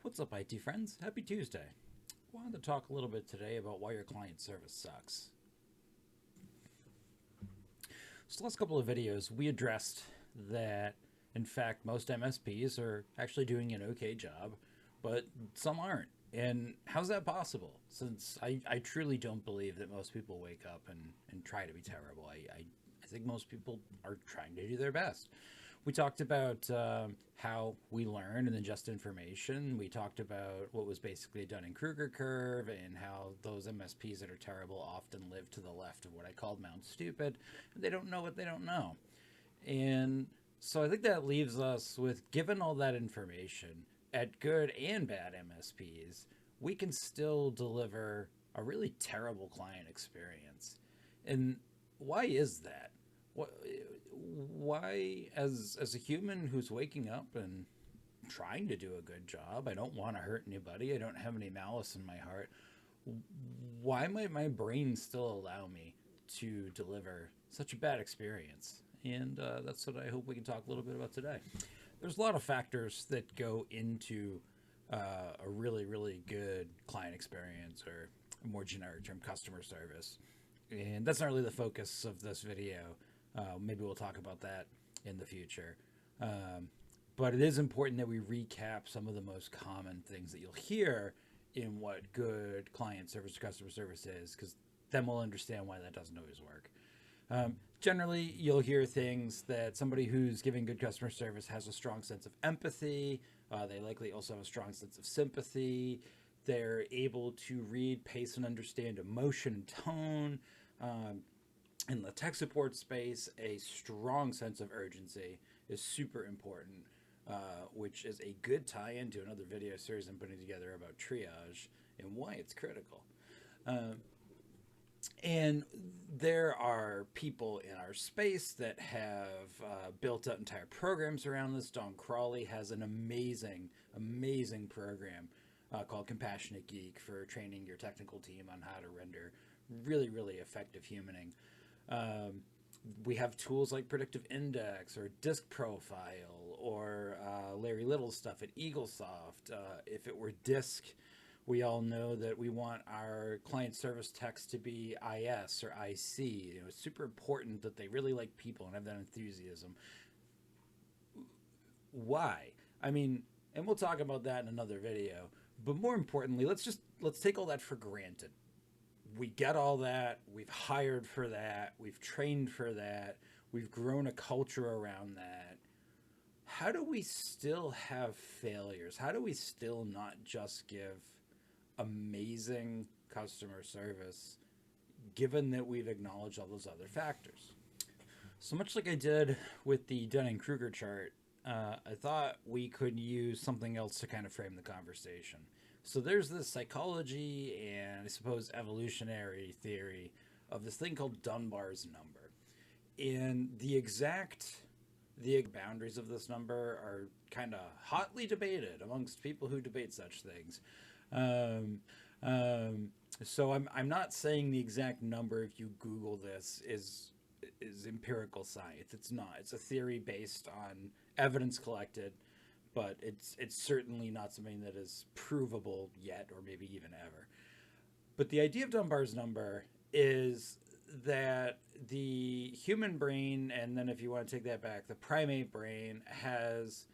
What's up, IT friends? Happy Tuesday. Wanted to talk a little bit today about why your client service sucks. So, the last couple of videos, we addressed that, in fact, most MSPs are actually doing an okay job, but some aren't. And how's that possible? Since I truly don't believe that most people wake up and try to be terrible. I think most people are trying to do their best. We talked about how we learn and ingest information. We talked about what was basically a Dunning-Kruger curve and how those MSPs that are terrible often live to the left of what I called Mount Stupid. They don't know what they don't know. And so I think that leaves us with, given all that information, at good and bad MSPs, we can still deliver a really terrible client experience. And why is that? Why, as a human who's waking up and trying to do a good job, I don't want to hurt anybody, I don't have any malice in my heart, why might my brain still allow me to deliver such a bad experience? And that's what I hope we can talk a little bit about today. There's a lot of factors that go into a really good client experience, or a more generic term, customer service. And that's not really the focus of this video. Maybe we'll talk about that in the future. But it is important that we recap some of the most common things that you'll hear in what good client service or customer service is, because then we'll understand why that doesn't always work. Generally, you'll hear things that somebody who's giving good customer service has a strong sense of empathy. They likely also have a strong sense of sympathy. They're able to read, pace, and understand emotion and tone. In the tech support space, a strong sense of urgency is super important, which is a good tie-in to another video series I'm putting together about triage and why it's critical. And there are people in our space that have built up entire programs around this. Don Crawley has an amazing program called Compassionate Geek for training your technical team on how to render really effective humaning. We have tools like Predictive Index or Disk Profile or Larry Little's stuff at EagleSoft. If it were Disk, we all know that we want our client service techs to be IS or IC. It's super important that they really like people and have that enthusiasm. Why? I mean, and we'll talk about that in another video. But more importantly, let's take all that for granted. We get all that. We've hired for that. We've trained for that. We've grown a culture around that. How do we still have failures? How do we still not just give amazing customer service, given that we've acknowledged all those other factors? So much like I did with the Dunning-Kruger chart, I thought we could use something else to kind of frame the conversation. So there's this psychology and I suppose evolutionary theory of this thing called Dunbar's number. And the boundaries of this number are kind of hotly debated amongst people who debate such things. So I'm not saying the exact number, if you Google this, is empirical science. It's not. It's a theory based on evidence collected, but it's certainly not something that is provable yet, or maybe even ever. But the idea of Dunbar's number is that the human brain, and then if you want to take that back, the primate brain has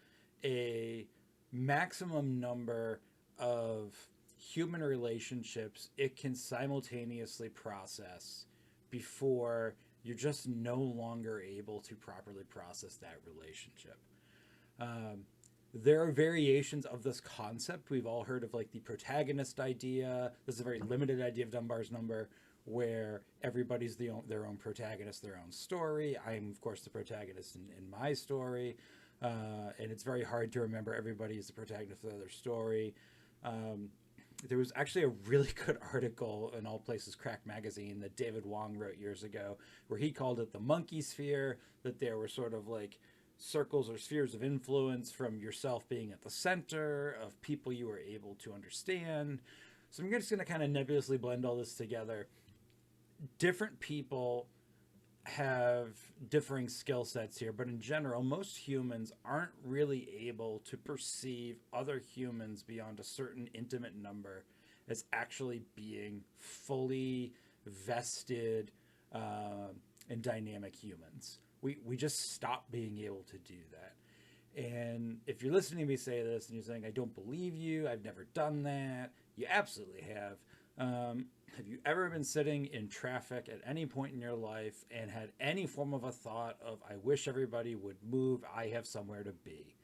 a maximum number of human relationships it can simultaneously process before you're just no longer able to properly process that relationship. There are variations of this concept. We've all heard of like the protagonist idea. This is a very limited idea of Dunbar's number, where everybody's their own protagonist, their own story. I'm, of course, the protagonist in my story. And it's very hard to remember everybody is the protagonist of their story. There was actually a really good article in All Places Crack magazine that David Wong wrote years ago, where he called it the monkey sphere, that there were sort of like circles or spheres of influence from yourself being at the center of people you were able to understand. So I'm just going to kind of nebulously blend all this together. Different people have differing skill sets here, but in general, most humans aren't really able to perceive other humans beyond a certain intimate number as actually being fully vested and dynamic humans. We just stop being able to do that. And if you're listening to me say this and you're saying, I don't believe you, I've never done that, you absolutely have. Have you ever been sitting in traffic at any point in your life and had any form of a thought of, I wish everybody would move, I have somewhere to be?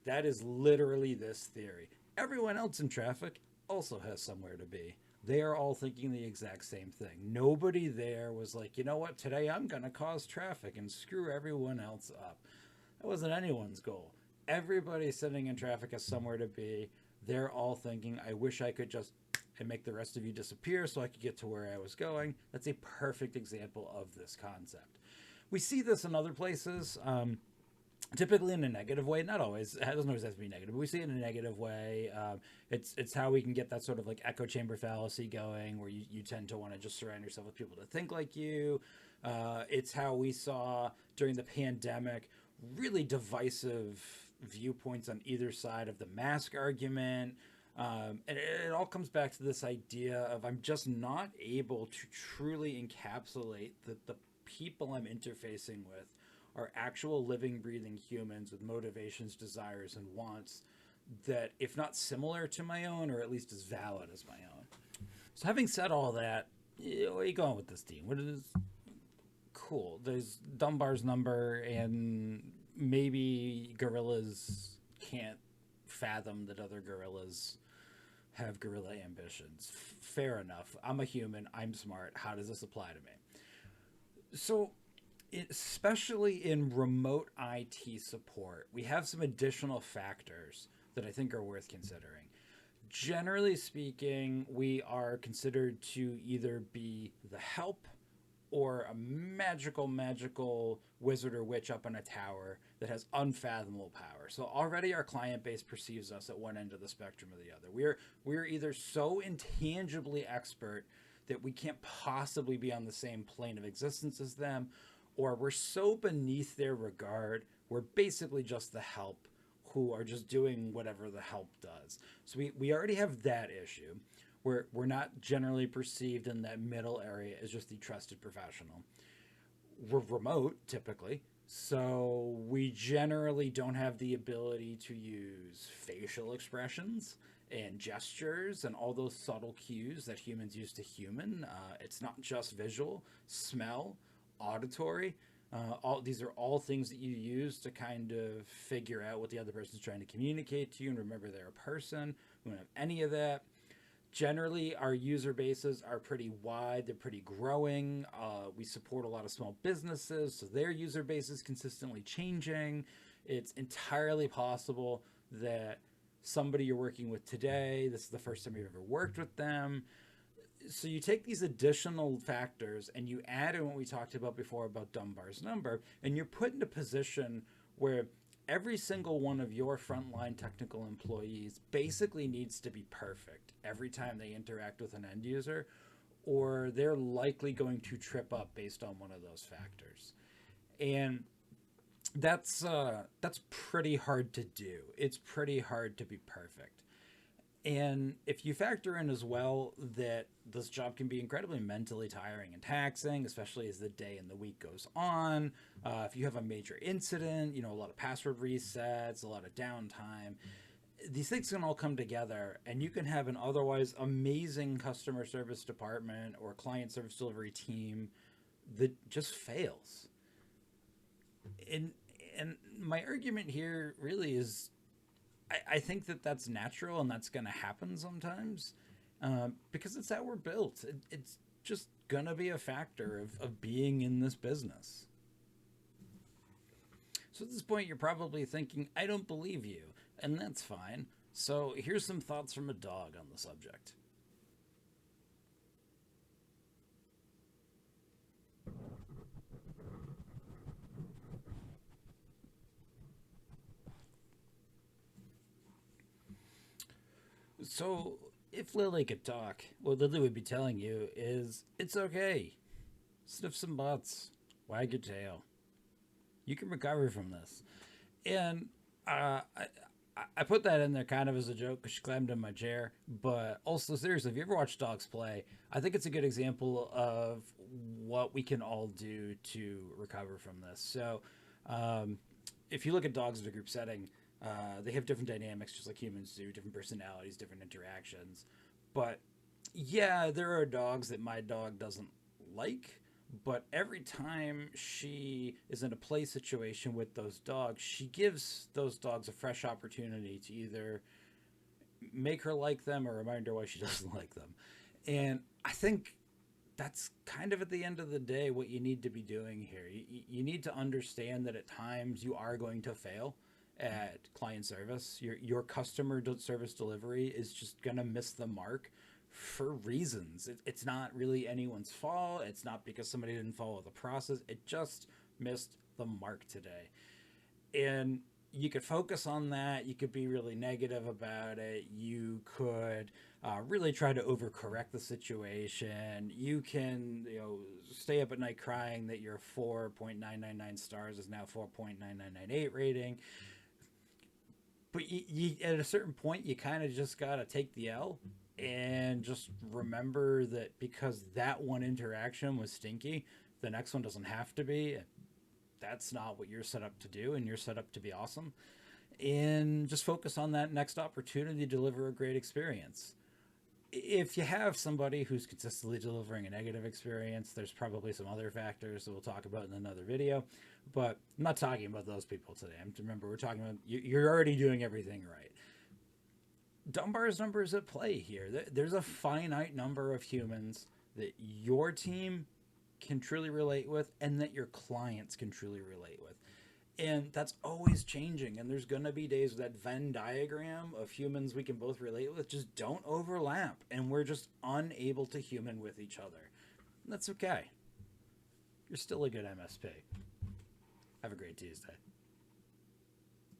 That is literally this theory. Everyone else in traffic also has somewhere to be. They are all thinking the exact same thing. Nobody there was like, you know what, today I'm going to cause traffic and screw everyone else up. That wasn't anyone's goal. Everybody sitting in traffic has somewhere to be. They're all thinking, I wish I could just and make the rest of you disappear so I could get to where I was going. That's a perfect example of this concept. We see this in other places, typically in a negative way. Not always. It doesn't always have to be negative, but we see it in a negative way. It's how we can get that sort of like echo chamber fallacy going, where you tend to want to just surround yourself with people that think like you. It's how we saw during the pandemic really divisive viewpoints on either side of the mask argument. And it all comes back to this idea of I'm just not able to truly encapsulate that the people I'm interfacing with are actual living, breathing humans with motivations, desires, and wants that, if not similar to my own, or at least as valid as my own. So having said all that, where are you going with this team? What is cool? There's Dunbar's number, and maybe gorillas can't fathom that other gorillas have gorilla ambitions. Fair enough. I'm a human. I'm smart. How does this apply to me? So, especially in remote IT support, we have some additional factors that I think are worth considering. Generally speaking, we are considered to either be the help or a magical wizard or witch up in a tower that has unfathomable power. So already our client base perceives us at one end of the spectrum or the other. We're either so intangibly expert that we can't possibly be on the same plane of existence as them, or we're so beneath their regard, we're basically just the help who are just doing whatever the help does. So we already have that issue. We're not generally perceived in that middle area as just the trusted professional. We're remote, typically, so we generally don't have the ability to use facial expressions and gestures and all those subtle cues that humans use to human. It's not just visual, smell, auditory. All these are all things that you use to kind of figure out what the other person's trying to communicate to you and remember they're a person. We don't have any of that. Generally, our user bases are pretty wide. They're pretty growing. We support a lot of small businesses, so their user base is consistently changing. It's entirely possible that somebody you're working with today, this is the first time you've ever worked with them. So you take these additional factors and you add in what we talked about before about Dunbar's number, and you're put in a position where every single one of your frontline technical employees basically needs to be perfect every time they interact with an end user, or they're likely going to trip up based on one of those factors. And that's pretty hard to do. It's pretty hard to be perfect. And if you factor in as well that this job can be incredibly mentally tiring and taxing, especially as the day and the week goes on, if you have a major incident, a lot of password resets, a lot of downtime, these things can all come together, and you can have an otherwise amazing customer service department or client service delivery team that just fails. And my argument here really is I think that that's natural and that's going to happen sometimes because it's how we're built. It's just going to be a factor of being in this business. So at this point, you're probably thinking, I don't believe you, and that's fine. So here's some thoughts from a dog on the subject. So if Lilly could talk, what Lilly would be telling you is, it's okay. Sniff some butts. Wag your tail. You can recover from this. And I put that in there kind of as a joke because she climbed in my chair. But also, seriously, if you ever watch dogs play, I think it's a good example of what we can all do to recover from this. So, um, if you look at dogs in a group setting, they have different dynamics, just like humans do, different personalities, different interactions. But yeah, there are dogs that my dog doesn't like, but every time she is in a play situation with those dogs, she gives those dogs a fresh opportunity to either make her like them or remind her why she doesn't like them. And I think that's kind of at the end of the day what you need to be doing here. You need to understand that at times you are going to fail at client service. Your customer service delivery is just going to miss the mark for reasons. It's not really anyone's fault. It's not because somebody didn't follow the process. It just missed the mark today. And you could focus on that. You could be really negative about it. You could really try to overcorrect the situation. You can, stay up at night crying that your 4.999 stars is now 4.9998 rating. But at a certain point, you kind of just got to take the L and just remember that because that one interaction was stinky, the next one doesn't have to be. That's not what you're set up to do, and you're set up to be awesome. And just focus on that next opportunity to deliver a great experience. If you have somebody who's consistently delivering a negative experience, there's probably some other factors that we'll talk about in another video. But I'm not talking about those people today. Remember, we're talking about you're already doing everything right. Dunbar's number is at play here. There's a finite number of humans that your team can truly relate with and that your clients can truly relate with. And that's always changing. And there's going to be days that Venn diagram of humans we can both relate with just don't overlap. And we're just unable to human with each other. And that's okay. You're still a good MSP. Have a great Tuesday.